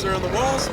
Are on the walls.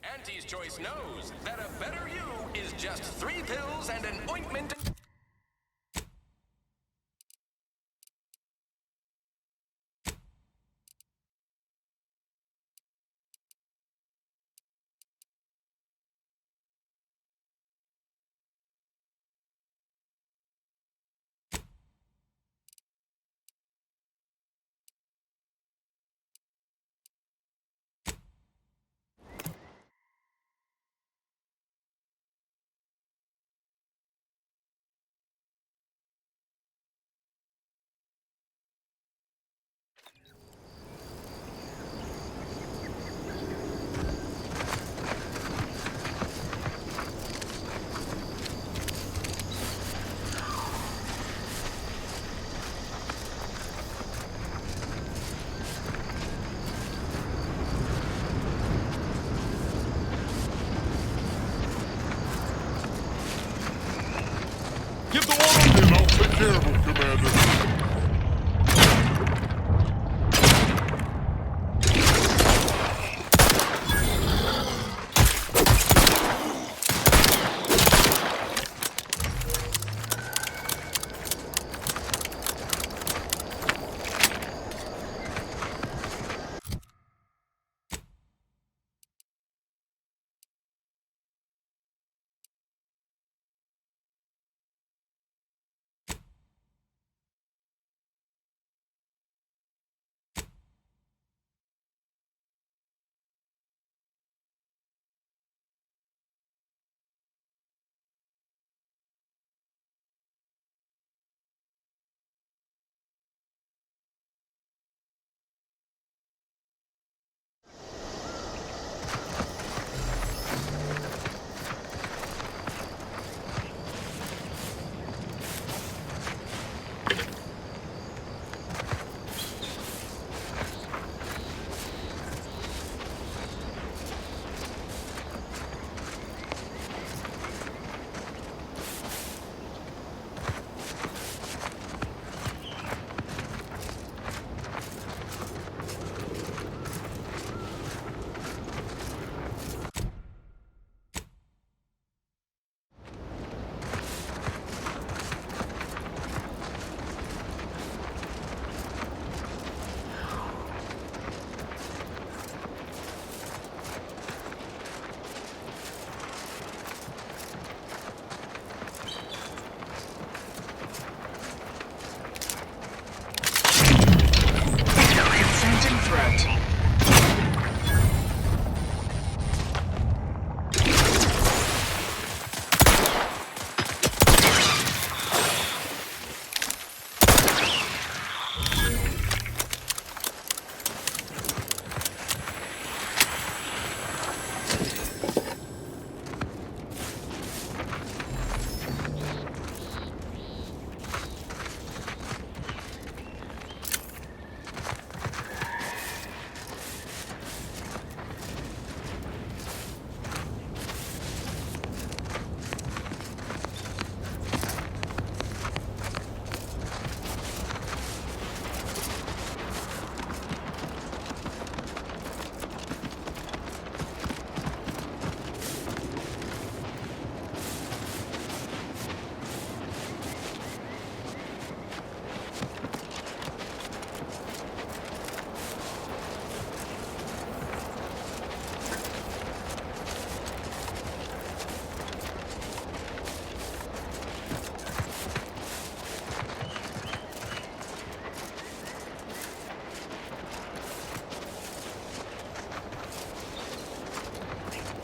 Auntie's Choice knows that a better you is just 3 pills and an ointment. Get the order in, I'll take care of him, Commander.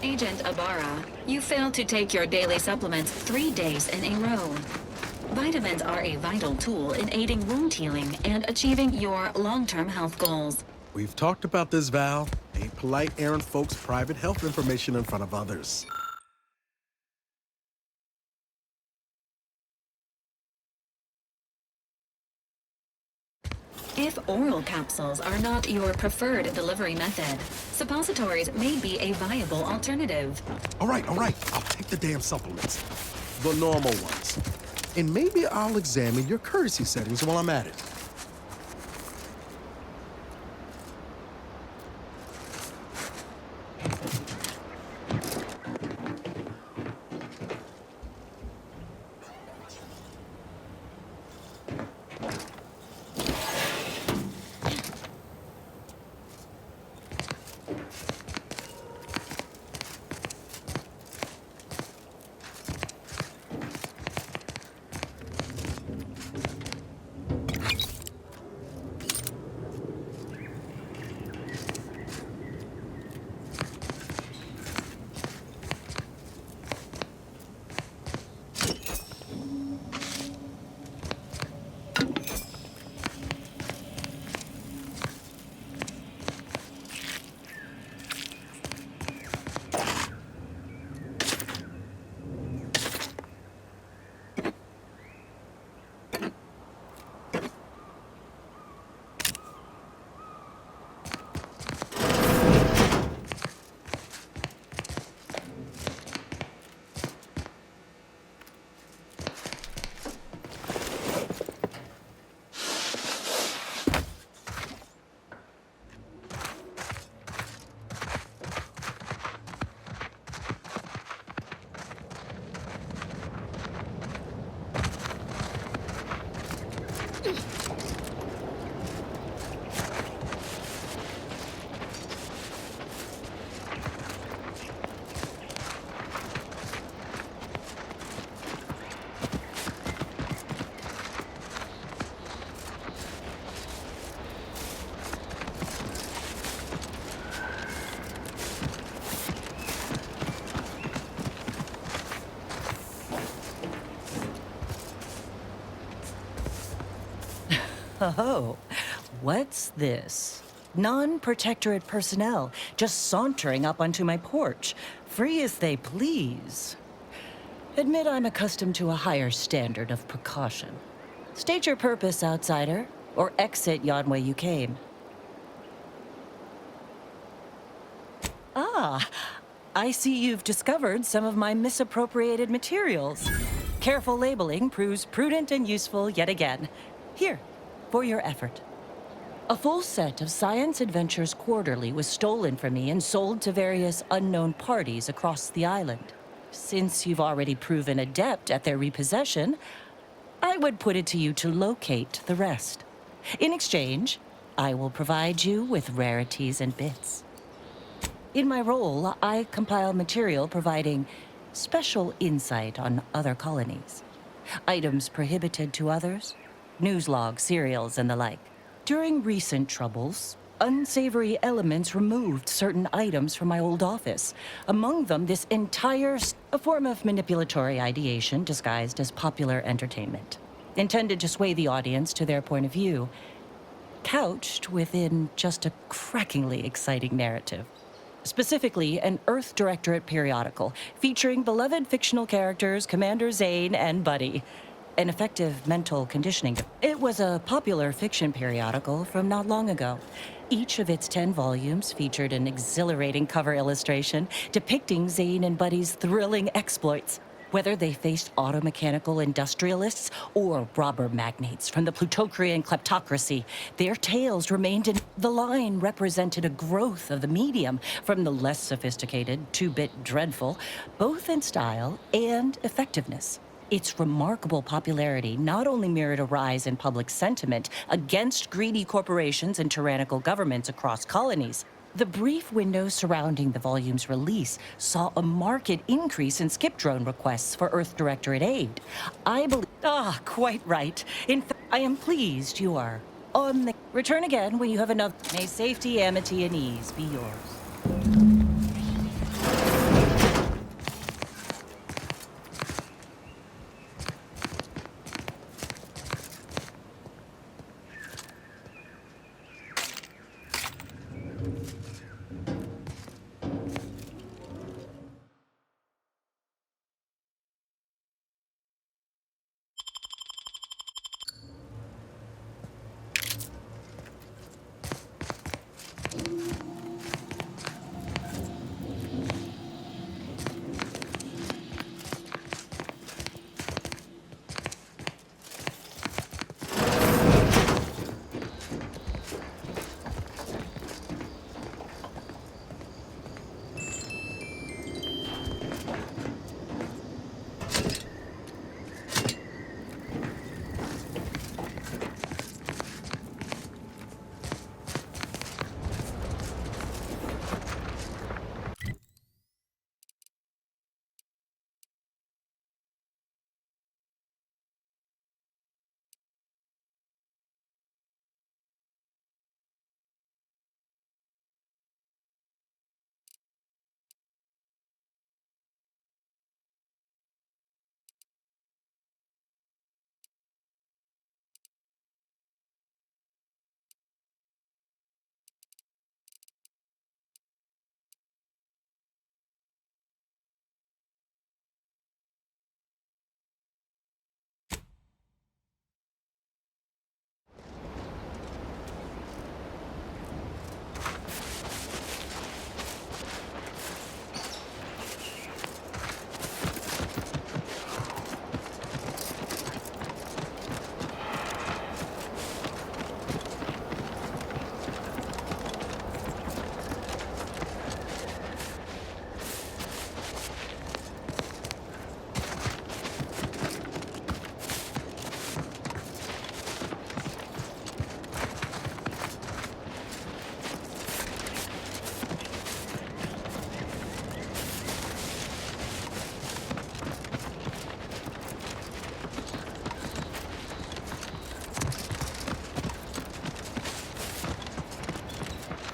Agent Ibarra, you failed to take your daily supplements 3 days in a row. Vitamins are a vital tool in aiding wound healing and achieving your long-term health goals. We've talked about this, Val. Ain't polite airing folks' private health information in front of others. If oral capsules are not your preferred delivery method, suppositories may be a viable alternative. All right. I'll take the damn supplements. The normal ones. And maybe I'll examine your courtesy settings while I'm at it. Oh, what's this? Non-protectorate personnel just sauntering up onto my porch, free as they please. Admit I'm accustomed to a higher standard of precaution. State your purpose, outsider, or exit yon way you came. Ah, I see you've discovered some of my misappropriated materials. Careful labeling proves prudent and useful yet again. Here, for your effort. A full set of Science Adventures Quarterly was stolen from me and sold to various unknown parties across the island. Since you've already proven adept at their repossession, I would put it to you to locate the rest. In exchange, I will provide you with rarities and bits. In my role, I compile material providing special insight on other colonies. Items prohibited to others, news logs, serials, and the like. During recent troubles, unsavory elements removed certain items from my old office. Among them, this entire... a form of manipulatory ideation disguised as popular entertainment. Intended to sway the audience to their point of view, couched within just a crackingly exciting narrative. Specifically, an Earth Directorate periodical featuring beloved fictional characters Commander Zane and Buddy. An effective mental conditioning. It was a popular fiction periodical from not long ago. Each of its 10 volumes featured an exhilarating cover illustration depicting Zane and Buddy's thrilling exploits. Whether they faced automechanical industrialists or robber magnates from the Plutocrian kleptocracy, their tales remained in... The line represented a growth of the medium from the less sophisticated, two-bit dreadful, both in style and effectiveness. Its remarkable popularity not only mirrored a rise in public sentiment against greedy corporations and tyrannical governments across colonies. The brief window surrounding the volume's release saw a marked increase in skip drone requests for Earth Directorate aid. I believe... Ah, quite right. In fact, I am pleased you are on the... Return again when you have enough... May safety, amity, and ease be yours.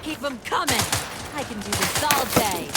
Keep them coming! I can do this all day!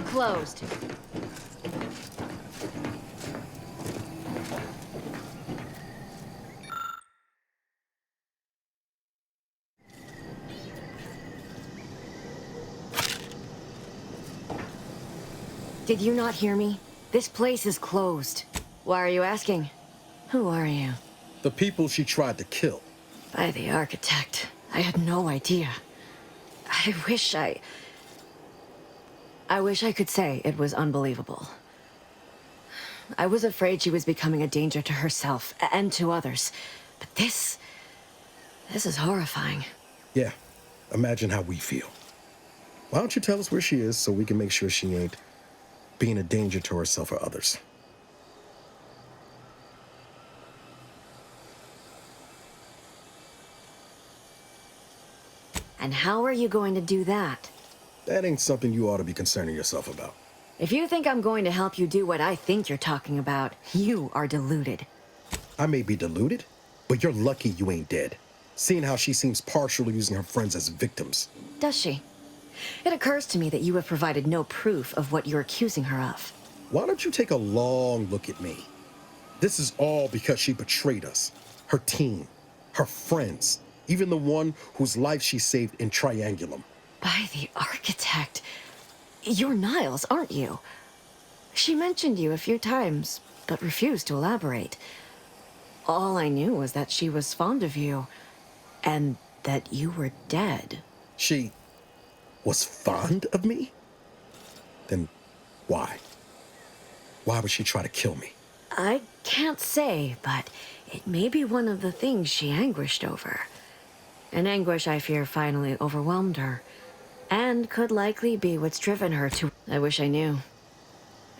closed. Did you not hear me? This place is closed. Why are you asking? Who are you? The people she tried to kill. By the architect. I had no idea. I wish I could say it was unbelievable. I was afraid she was becoming a danger to herself and to others. But this is horrifying. Yeah, imagine how we feel. Why don't you tell us where she is so we can make sure she ain't being a danger to herself or others? And how are you going to do that? That ain't something you ought to be concerning yourself about. If you think I'm going to help you do what I think you're talking about, you are deluded. I may be deluded, but you're lucky you ain't dead. Seeing how she seems partial to using her friends as victims. Does she? It occurs to me that you have provided no proof of what you're accusing her of. Why don't you take a long look at me? This is all because she betrayed us. Her team, her friends, even the one whose life she saved in Triangulum. By the architect. You're Niles, aren't you? She mentioned you a few times, but refused to elaborate. All I knew was that she was fond of you, and that you were dead. She was fond of me? Then why? Why would she try to kill me? I can't say, but it may be one of the things she anguished over. An anguish I fear finally overwhelmed her, and could likely be what's driven her to... I wish I knew.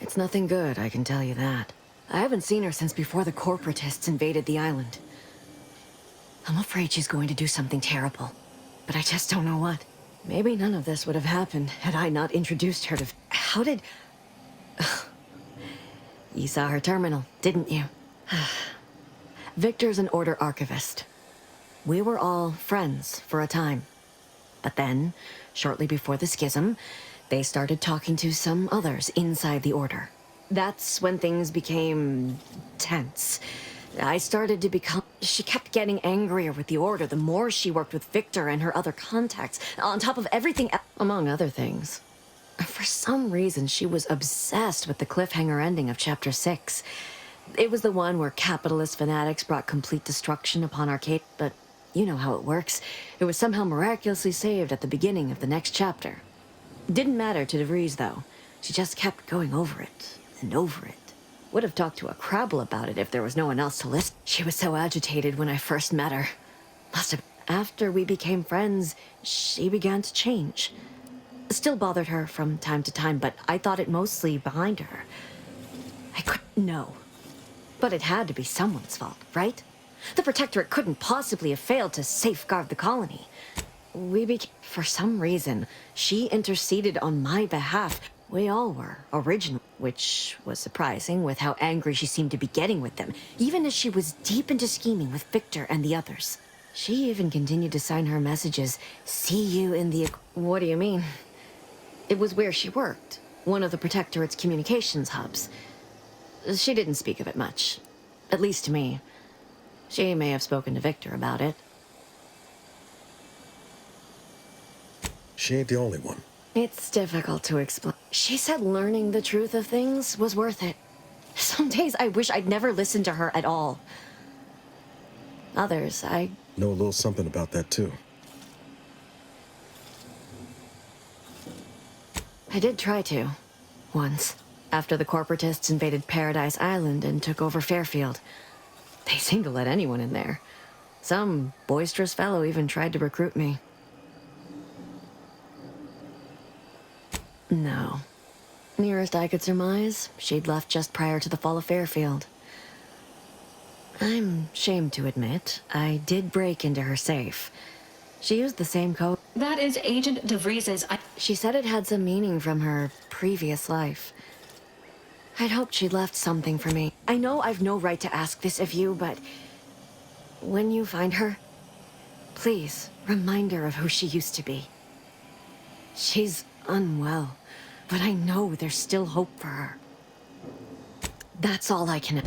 It's nothing good, I can tell you that. I haven't seen her since before the corporatists invaded the island. I'm afraid she's going to do something terrible, but I just don't know what. Maybe none of this would have happened had I not introduced her to... How did... You saw her terminal, didn't you? Victor's an Order archivist. We were all friends for a time. But then, shortly before the schism, they started talking to some others inside the Order. That's when things became tense. I started to become... She kept getting angrier with the Order the more she worked with Victor and her other contacts, on top of everything among other things. For some reason, she was obsessed with the cliffhanger ending of Chapter 6. It was the one where capitalist fanatics brought complete destruction upon Arcade, but you know how it works. It was somehow miraculously saved at the beginning of the next chapter. Didn't matter to DeVries, though. She just kept going over it and over it. Would have talked to a Crabble about it if there was no one else to listen. She was so agitated when I first met her. Must have... After we became friends, she began to change. Still bothered her from time to time, but I thought it mostly behind her. I couldn't know. But it had to be someone's fault, right? The Protectorate couldn't possibly have failed to safeguard the colony. For some reason, she interceded on my behalf. We all were, originally, which was surprising with how angry she seemed to be getting with them, even as she was deep into scheming with Victor and the others. She even continued to sign her messages, "See you in the..." What do you mean? It was where she worked, one of the Protectorate's communications hubs. She didn't speak of it much, at least to me. She may have spoken to Victor about it. She ain't the only one. It's difficult to explain. She said learning the truth of things was worth it. Some days I wish I'd never listened to her at all. Others, I Know a little something about that, too. I did try to. Once. After the corporatists invaded Paradise Island and took over Fairfield. They seemed to let anyone in there. Some boisterous fellow even tried to recruit me. No. Nearest I could surmise, she'd left just prior to the fall of Fairfield. I'm ashamed to admit, I did break into her safe. She used the same code. That is Agent DeVries's... She said it had some meaning from her previous life. I'd hoped she'd left something for me. I know I've no right to ask this of you, but... when you find her, please remind her of who she used to be. She's unwell. but I know there's still hope for her. That's all I can.